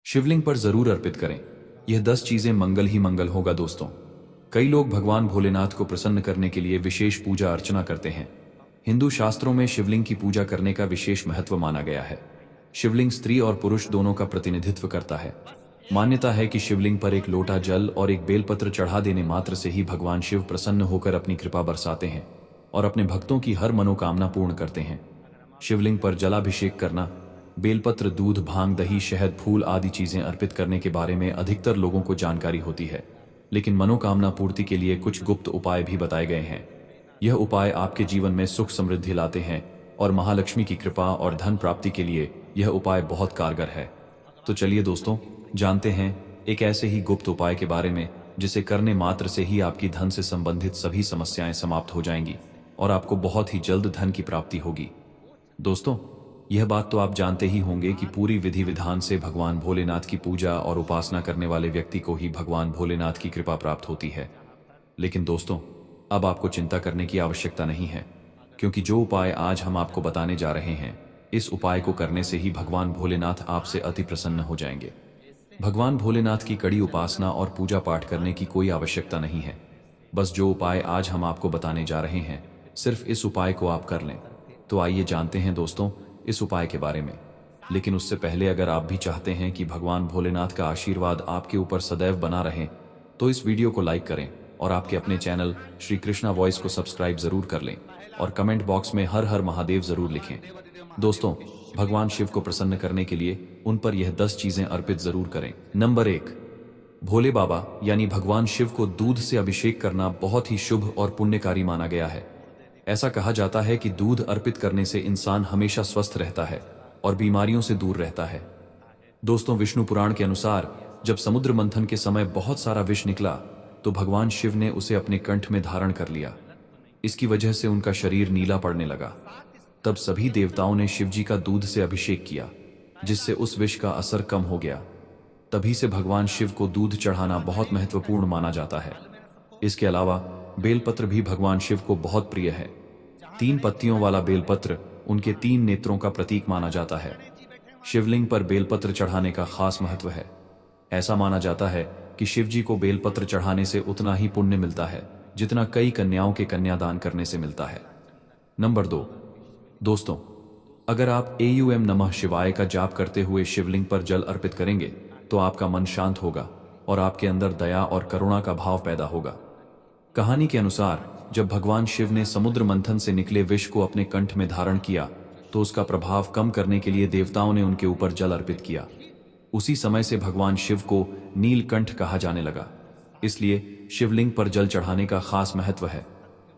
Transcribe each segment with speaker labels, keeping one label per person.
Speaker 1: शिवलिंग पर जरूर अर्पित करें। यह 10 चीजें मंगल ही मंगल होगा दोस्तों। कई लोग भगवान भोलेनाथ को प्रसन्न करने के लिए विशेष पूजा अर्चना करते हैं। हिंदू शास्त्रों में शिवलिंग की पूजा करने का विशेष महत्व माना गया है। शिवलिंग स्त्री और पुरुष दोनों का प्रतिनिधित्व करता है। मान्यता है कि शिवलिंग पर एक लोटा जल और एक बेलपत्र चढ़ा देने मात्र से ही भगवान शिव प्रसन्न होकर अपनी कृपा बरसाते हैं और अपने भक्तों की हर मनोकामना पूर्ण करते हैं। शिवलिंग पर जलाभिषेक करना, बेलपत्र, दूध, भांग, दही, शहद, फूल आदि चीजें अर्पित करने के बारे में अधिकतर लोगों को जानकारी होती है, लेकिन मनोकामना पूर्ति के लिए कुछ गुप्त उपाय भी बताए गए हैं। यह उपाय आपके जीवन में सुख समृद्धि लाते हैं और महालक्ष्मी की कृपा और धन प्राप्ति के लिए यह उपाय बहुत कारगर है। तो चलिए दोस्तों, जानते हैं एक ऐसे ही गुप्त उपाय के बारे में जिसे करने मात्र से ही आपकी धन से संबंधित सभी समस्याएं समाप्त हो जाएंगी और आपको बहुत ही जल्द धन की प्राप्ति होगी। दोस्तों, यह बात तो आप जानते ही होंगे कि पूरी विधि विधान से भगवान भोलेनाथ की पूजा और उपासना करने वाले व्यक्ति को ही भगवान भोलेनाथ की कृपा प्राप्त होती है। लेकिन दोस्तों, अब आपको चिंता करने की आवश्यकता नहीं है, क्योंकि जो उपाय आज हम आपको बताने जा रहे हैं, इस उपाय को करने से ही भगवान भोलेनाथ आपसे अति प्रसन्न हो जाएंगे। भगवान भोलेनाथ की कड़ी उपासना और पूजा पाठ करने की कोई आवश्यकता नहीं है। बस जो उपाय आज हम आपको बताने जा रहे हैं, सिर्फ इस उपाय को आप कर लें। तो आइए जानते हैं दोस्तों इस उपाय के बारे में। लेकिन उससे पहले अगर आप भी चाहते हैं कि भगवान भोलेनाथ का आशीर्वाद आपके ऊपर सदैव बना रहे, तो इस वीडियो को लाइक करें और आपके अपने चैनल श्री कृष्णा वॉइस को सब्सक्राइब जरूर कर लें और कमेंट बॉक्स में हर हर महादेव जरूर लिखें। दोस्तों, भगवान शिव को प्रसन्न करने के लिए उन पर यह 10 चीजें अर्पित जरूर करें। नंबर 1, भोले बाबा यानी भगवान शिव को दूध से अभिषेक करना बहुत ही शुभ और पुण्यकारी माना गया है। ऐसा कहा जाता है कि दूध अर्पित करने से इंसान हमेशा स्वस्थ रहता है और बीमारियों से दूर रहता है। दोस्तों, विष्णु पुराण के अनुसार जब समुद्र मंथन के समय बहुत सारा विष निकला, तो भगवान शिव ने उसे अपने कंठ में धारण कर लिया। इसकी वजह से उनका शरीर नीला पड़ने लगा। तब सभी देवताओं ने शिव जी का दूध से अभिषेक किया, जिससे उस विष का असर कम हो गया। तभी से भगवान शिव को दूध चढ़ाना बहुत महत्वपूर्ण माना जाता है। इसके अलावा बेलपत्र भी भगवान शिव को बहुत प्रिय है। 3 पत्तियों वाला बेलपत्र उनके 3 नेत्रों का प्रतीक माना जाता है। शिवलिंग पर बेलपत्र चढ़ाने का खास महत्व है। ऐसा माना जाता है कि शिव जी को बेलपत्र चढ़ाने से उतना ही पुण्य मिलता है जितना कई कन्याओं के कन्यादान करने से मिलता है। नंबर 2, दोस्तों, अगर आप एयूएम नमः शिवाय का जाप करते हुए शिवलिंग पर जल अर्पित करेंगे, तो आपका मन शांत होगा और आपके अंदर दया और करुणा का भाव पैदा होगा। कहानी के अनुसार जब भगवान शिव ने समुद्र मंथन से निकले विष को अपने कंठ में धारण किया, तो उसका प्रभाव कम करने के लिए देवताओं ने उनके ऊपर जल अर्पित किया। उसी समय से भगवान शिव को नीलकंठ कहा जाने लगा। इसलिए शिवलिंग पर जल चढ़ाने का खास महत्व है।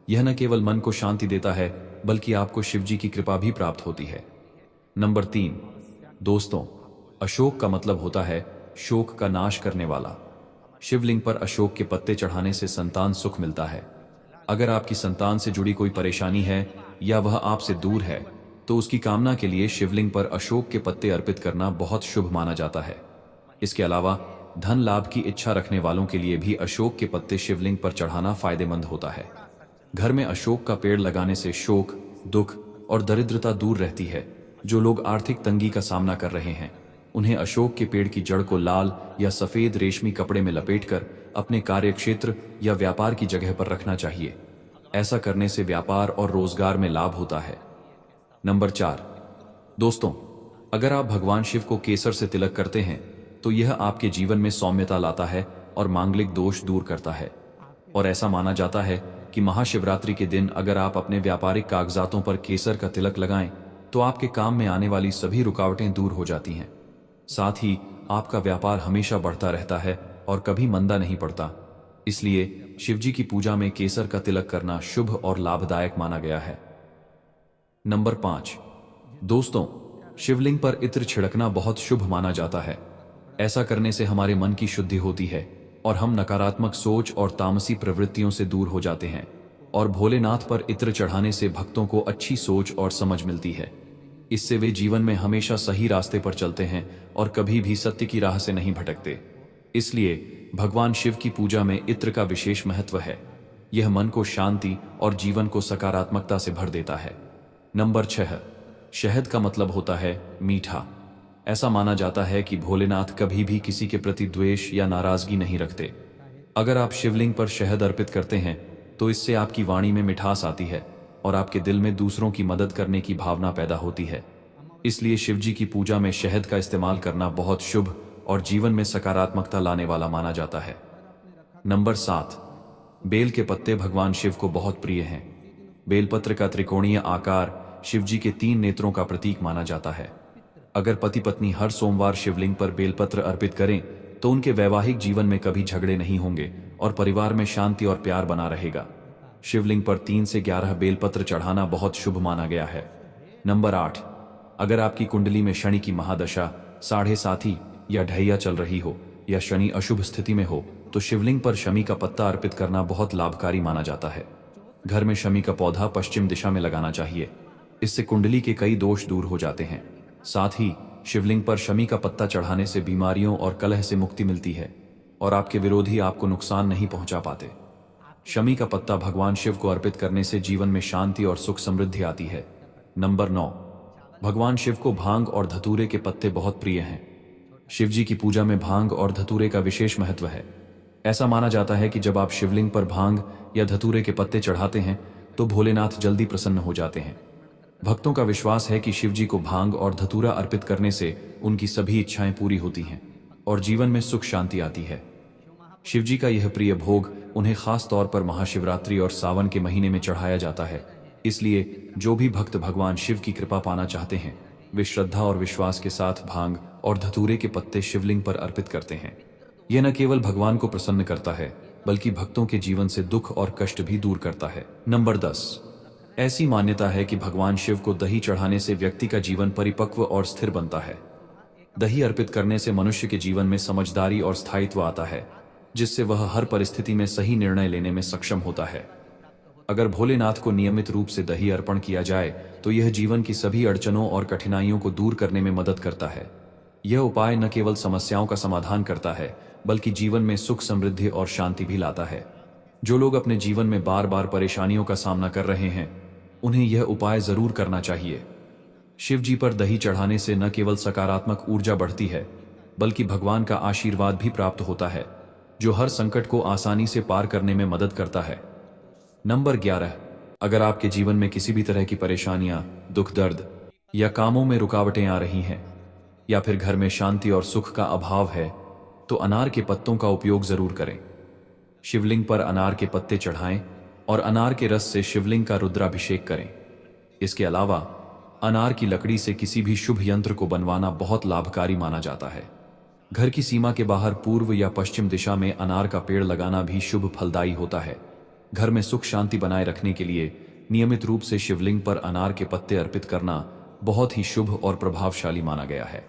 Speaker 1: यह न केवल मन को शांति देता है, बल्कि आपको शिव जी की कृपा भी प्राप्त होती है। नंबर 3, दोस्तों, अशोक का मतलब होता है शोक का नाश करने वाला। शिवलिंग पर अशोक के पत्ते चढ़ाने से संतान सुख मिलता है। अगर आपकी संतान से जुड़ी कोई परेशानी है या वह आपसे दूर है, तो उसकी कामना के लिए शिवलिंग पर अशोक के पत्ते अर्पित करना बहुत शुभ माना जाता है। इसके अलावा धन लाभ की इच्छा रखने वालों के लिए भी अशोक के पत्ते शिवलिंग पर चढ़ाना फायदेमंद होता है। घर में अशोक का पेड़ लगाने से शोक, दुख और दरिद्रता दूर रहती है। जो लोग आर्थिक तंगी का सामना कर रहे हैं, उन्हें अशोक के पेड़ की जड़ को लाल या सफेद रेशमी कपड़े में लपेटकर अपने कार्यक्षेत्र या व्यापार की जगह पर रखना चाहिए। ऐसा करने से व्यापार और रोजगार में लाभ होता है। नंबर 4, दोस्तों, अगर आप भगवान शिव को केसर से तिलक करते हैं, तो यह आपके जीवन में सौम्यता लाता है और मांगलिक दोष दूर करता है। और ऐसा माना जाता है कि महाशिवरात्रि के दिन अगर आप अपने व्यापारिक कागजातों पर केसर का तिलक लगाएं, तो आपके काम में आने वाली सभी रुकावटें दूर हो जाती हैं। साथ ही आपका व्यापार हमेशा बढ़ता रहता है और कभी मंदा नहीं पड़ता। इसलिए शिवजी की पूजा में केसर का तिलक करना शुभ और लाभदायक माना गया है। नंबर 5, दोस्तों, शिवलिंग पर इत्र छिड़कना बहुत शुभ माना जाता है। ऐसा करने से हमारे मन की शुद्धि होती है और हम नकारात्मक सोच और तामसी प्रवृत्तियों से दूर हो जाते हैं। और भोलेनाथ पर इत्र चढ़ाने से भक्तों को अच्छी सोच और समझ मिलती है। इससे वे जीवन में हमेशा सही रास्ते पर चलते हैं और कभी भी सत्य की राह से नहीं भटकते। इसलिए भगवान शिव की पूजा में इत्र का विशेष महत्व है। यह मन को शांति और जीवन को सकारात्मकता से भर देता है। नंबर 6, शहद का मतलब होता है मीठा। ऐसा माना जाता है कि भोलेनाथ कभी भी किसी के प्रति द्वेष या नाराजगी नहीं रखते। अगर आप शिवलिंग पर शहद अर्पित करते हैं तो इससे आपकी वाणी में मिठास आती है और आपके दिल में दूसरों की मदद करने की भावना पैदा होती है। इसलिए शिवजी की पूजा में शहद का इस्तेमाल करना बहुत शुभ और जीवन में सकारात्मकता लाने वाला माना जाता है। नंबर 7, बेल के पत्ते भगवान शिव को बहुत प्रिय हैं। बेलपत्र का त्रिकोणीय आकार शिवजी के 3 नेत्रों का प्रतीक माना जाता है। अगर पति पत्नी हर सोमवार शिवलिंग पर बेलपत्र अर्पित करें तो उनके वैवाहिक जीवन में कभी झगड़े नहीं होंगे और परिवार में शांति और प्यार बना रहेगा। शिवलिंग पर 3 से 11 बेलपत्र चढ़ाना बहुत शुभ माना गया है। नंबर 8, अगर आपकी कुंडली में शनि की महादशा, साढ़े साथी या ढैया चल रही हो या शनि अशुभ स्थिति में हो तो शिवलिंग पर शमी का पत्ता अर्पित करना बहुत लाभकारी माना जाता है। घर में शमी का पौधा पश्चिम दिशा में लगाना चाहिए। इससे कुंडली के कई दोष दूर हो जाते हैं। साथ ही शिवलिंग पर शमी का पत्ता चढ़ाने से बीमारियों और कलह से मुक्ति मिलती है और आपके विरोधी आपको नुकसान नहीं पहुंचा पाते। शमी का पत्ता भगवान शिव को अर्पित करने से जीवन में शांति और सुख समृद्धि आती है। नंबर 9, भगवान शिव को भांग और धतूरे के पत्ते बहुत प्रिय हैं। शिवजी की पूजा में भांग और धतूरे का विशेष महत्व है। ऐसा माना जाता है कि जब आप शिवलिंग पर भांग या धतूरे के पत्ते चढ़ाते हैं तो भोलेनाथ जल्दी प्रसन्न हो जाते हैं। भक्तों का विश्वास है कि शिवजी को भांग और धतूरा अर्पित करने से उनकी सभी इच्छाएं पूरी होती हैं और जीवन में सुख शांति आती है। शिवजी का यह प्रिय भोग उन्हें खास तौर पर महाशिवरात्रि और सावन के महीने में चढ़ाया जाता है। इसलिए जो भी भक्त भगवान शिव की कृपा पाना चाहते हैं वे श्रद्धा और विश्वास के साथ भांग और धतूरे के पत्ते शिवलिंग पर अर्पित करते हैं। यह न केवल भगवान को प्रसन्न करता है बल्कि भक्तों के जीवन से दुख और कष्ट भी दूर करता है। नंबर 10, ऐसी मान्यता है कि भगवान शिव को दही चढ़ाने से व्यक्ति का जीवन परिपक्व और स्थिर बनता है। दही अर्पित करने से मनुष्य के जीवन में समझदारी और स्थायित्व आता है, जिससे वह हर परिस्थिति में सही निर्णय लेने में सक्षम होता है। अगर भोलेनाथ को नियमित रूप से दही अर्पण किया जाए तो यह जीवन की सभी अड़चनों और कठिनाइयों को दूर करने में मदद करता है। यह उपाय न केवल समस्याओं का समाधान करता है बल्कि जीवन में सुख समृद्धि और शांति भी लाता है। जो लोग अपने जीवन में बार बार परेशानियों का सामना कर रहे हैं उन्हें यह उपाय जरूर करना चाहिए। शिव जी पर दही चढ़ाने से न केवल सकारात्मक ऊर्जा बढ़ती है बल्कि भगवान का आशीर्वाद भी प्राप्त होता है, जो हर संकट को आसानी से पार करने में मदद करता है। नंबर 11, अगर आपके जीवन में किसी भी तरह की परेशानियां, दुख दर्द या कामों में रुकावटें आ रही हैं या फिर घर में शांति और सुख का अभाव है तो अनार के पत्तों का उपयोग जरूर करें। शिवलिंग पर अनार के पत्ते चढ़ाएं और अनार के रस से शिवलिंग का रुद्राभिषेक करें। इसके अलावा अनार की लकड़ी से किसी भी शुभ यंत्र को बनवाना बहुत लाभकारी माना जाता है। घर की सीमा के बाहर पूर्व या पश्चिम दिशा में अनार का पेड़ लगाना भी शुभ फलदायी होता है। घर में सुख शांति बनाए रखने के लिए नियमित रूप से शिवलिंग पर अनार के पत्ते अर्पित करना बहुत ही शुभ और प्रभावशाली माना गया है।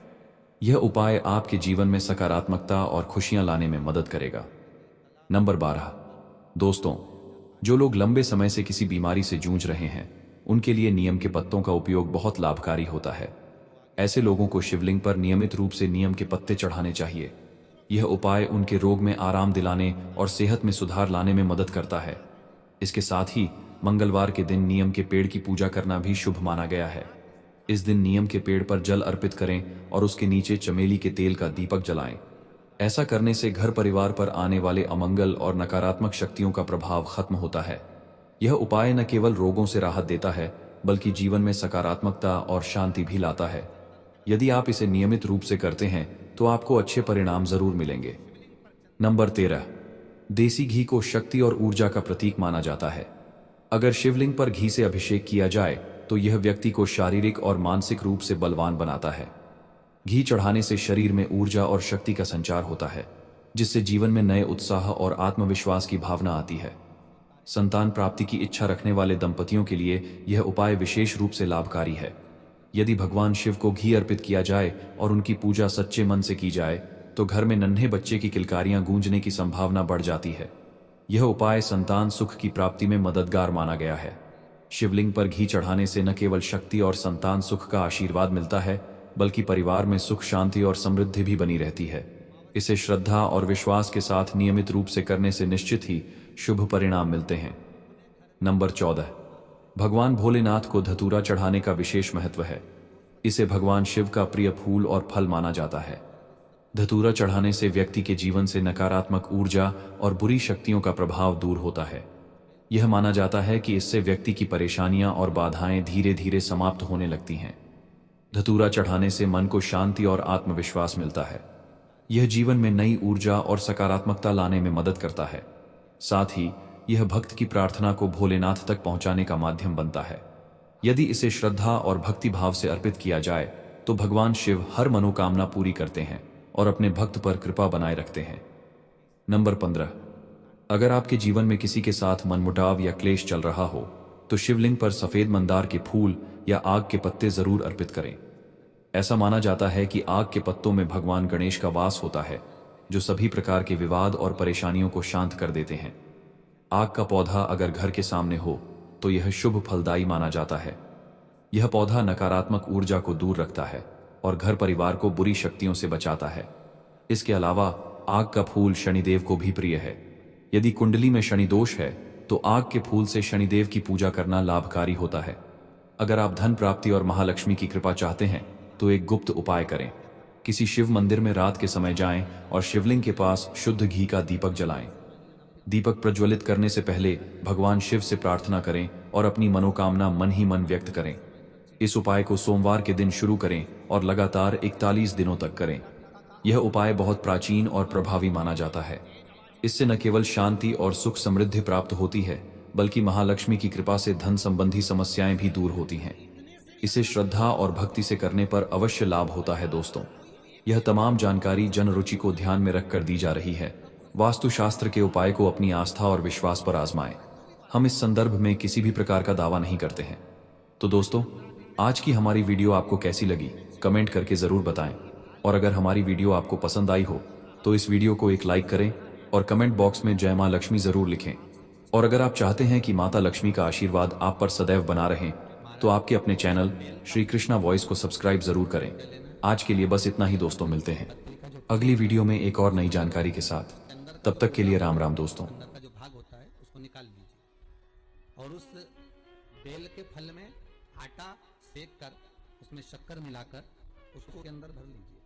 Speaker 1: यह उपाय आपके जीवन में सकारात्मकता और खुशियां लाने में मदद करेगा। नंबर 12, दोस्तों, जो लोग लंबे समय से किसी बीमारी से जूझ रहे हैं उनके लिए नीम के पत्तों का उपयोग बहुत लाभकारी होता है। ऐसे लोगों को शिवलिंग पर नियमित रूप से नीम के पत्ते चढ़ाने चाहिए। यह उपाय उनके रोग में आराम दिलाने और सेहत में सुधार लाने में मदद करता है। इसके साथ ही मंगलवार के दिन नीम के पेड़ की पूजा करना भी शुभ माना गया है। इस दिन नीम के पेड़ पर जल अर्पित करें और उसके नीचे चमेली के तेल का दीपक जलाएं। ऐसा करने से घर परिवार पर आने वाले अमंगल और नकारात्मक शक्तियों का प्रभाव खत्म होता है। यह उपाय न केवल रोगों से राहत देता है बल्कि जीवन में सकारात्मकता और शांति भी लाता है। यदि आप इसे नियमित रूप से करते हैं तो आपको अच्छे परिणाम जरूर मिलेंगे। नंबर 13, देसी घी को शक्ति और ऊर्जा का प्रतीक माना जाता है। अगर शिवलिंग पर घी से अभिषेक किया जाए तो यह व्यक्ति को शारीरिक और मानसिक रूप से बलवान बनाता है। घी चढ़ाने से शरीर में ऊर्जा और शक्ति का संचार होता है, जिससे जीवन में नए उत्साह और आत्मविश्वास की भावना आती है। संतान प्राप्ति की इच्छा रखने वाले दंपतियों के लिए यह उपाय विशेष रूप से लाभकारी है। यदि भगवान शिव को घी अर्पित किया जाए और उनकी पूजा सच्चे मन से की जाए तो घर में नन्हे बच्चे की किलकारियां गूंजने की संभावना बढ़ जाती है। यह उपाय संतान सुख की प्राप्ति में मददगार माना गया है। शिवलिंग पर घी चढ़ाने से न केवल शक्ति और संतान सुख का आशीर्वाद मिलता है बल्कि परिवार में सुख शांति और समृद्धि भी बनी रहती है। इसे श्रद्धा और विश्वास के साथ नियमित रूप से करने से निश्चित ही शुभ परिणाम मिलते हैं। नंबर 14, भगवान भोलेनाथ को धतूरा चढ़ाने का विशेष महत्व है। इसे भगवान शिव का प्रिय फूल और फल माना जाता है। धतूरा चढ़ाने से व्यक्ति के जीवन से नकारात्मक ऊर्जा और बुरी शक्तियों का प्रभाव दूर होता है। यह माना जाता है कि इससे व्यक्ति की परेशानियां और बाधाएं धीरे धीरे समाप्त होने लगती हैं। धतूरा चढ़ाने से मन को शांति और आत्मविश्वास मिलता है। यह जीवन में नई ऊर्जा और सकारात्मकता लाने में मदद करता है। साथ ही यह भक्त की प्रार्थना को भोलेनाथ तक पहुंचाने का माध्यम बनता है। यदि इसे श्रद्धा और भक्ति भाव से अर्पित किया जाए तो भगवान शिव हर मनोकामना पूरी करते हैं और अपने भक्त पर कृपा बनाए रखते हैं। नंबर 15। अगर आपके जीवन में किसी के साथ मनमुटाव या क्लेश चल रहा हो तो शिवलिंग पर सफेद मंदार के फूल या आग के पत्ते जरूर अर्पित करें। ऐसा माना जाता है कि आग के पत्तों में भगवान गणेश का वास होता है, जो सभी प्रकार के विवाद और परेशानियों को शांत कर देते हैं। आग का पौधा अगर घर के सामने हो तो यह शुभ फलदायी माना जाता है। यह पौधा नकारात्मक ऊर्जा को दूर रखता है और घर परिवार को बुरी शक्तियों से बचाता है। इसके अलावा आग का फूल शनिदेव को भी प्रिय है। यदि कुंडली में शनि दोष है तो आग के फूल से शनिदेव की पूजा करना लाभकारी होता है। अगर आप धन प्राप्ति और महालक्ष्मी की कृपा चाहते हैं तो एक गुप्त उपाय करें। किसी शिव मंदिर में रात के समय जाएं और शिवलिंग के पास शुद्ध घी का दीपक जलाएं। दीपक प्रज्वलित करने से पहले भगवान शिव से प्रार्थना करें और अपनी मनोकामना मन ही मन व्यक्त करें। इस उपाय को सोमवार के दिन शुरू करें और लगातार 41 दिनों तक करें। यह उपाय बहुत प्राचीन और प्रभावी माना जाता है। इससे न केवल शांति और सुख समृद्धि प्राप्त होती है, बल्कि महालक्ष्मी की कृपा से धन संबंधी समस्याएं भी दूर होती हैं। इसे श्रद्धा और भक्ति से करने पर अवश्य लाभ होता है। दोस्तों, यह तमाम जानकारी जन रुचि को ध्यान में रखकर दी जा रही है। वास्तुशास्त्र के उपाय को अपनी आस्था और विश्वास पर आजमाएं। हम इस संदर्भ में किसी भी प्रकार का दावा नहीं करते हैं। तो दोस्तों, आज की हमारी वीडियो आपको कैसी लगी कमेंट करके जरूर बताएं। और अगर हमारी वीडियो आपको पसंद आई हो तो इस वीडियो को एक लाइक करें और कमेंट बॉक्स में जय मां लक्ष्मी जरूर लिखें। और अगर आप चाहते हैं कि माता लक्ष्मी का आशीर्वाद आप पर सदैव बना रहे तो आपके अपने चैनल श्री कृष्णा वॉइस को सब्सक्राइब जरूर करें। आज के लिए बस इतना ही दोस्तों, मिलते हैं अगली वीडियो में एक और नई जानकारी के साथ। तब तक के लिए राम राम दोस्तों।
Speaker 2: अंदर का जो भाग होता है उसको निकाल लीजिए और उस बेल के फल में आटा सेक कर उसमें शक्कर मिलाकर उसको के अंदर भर लीजिए।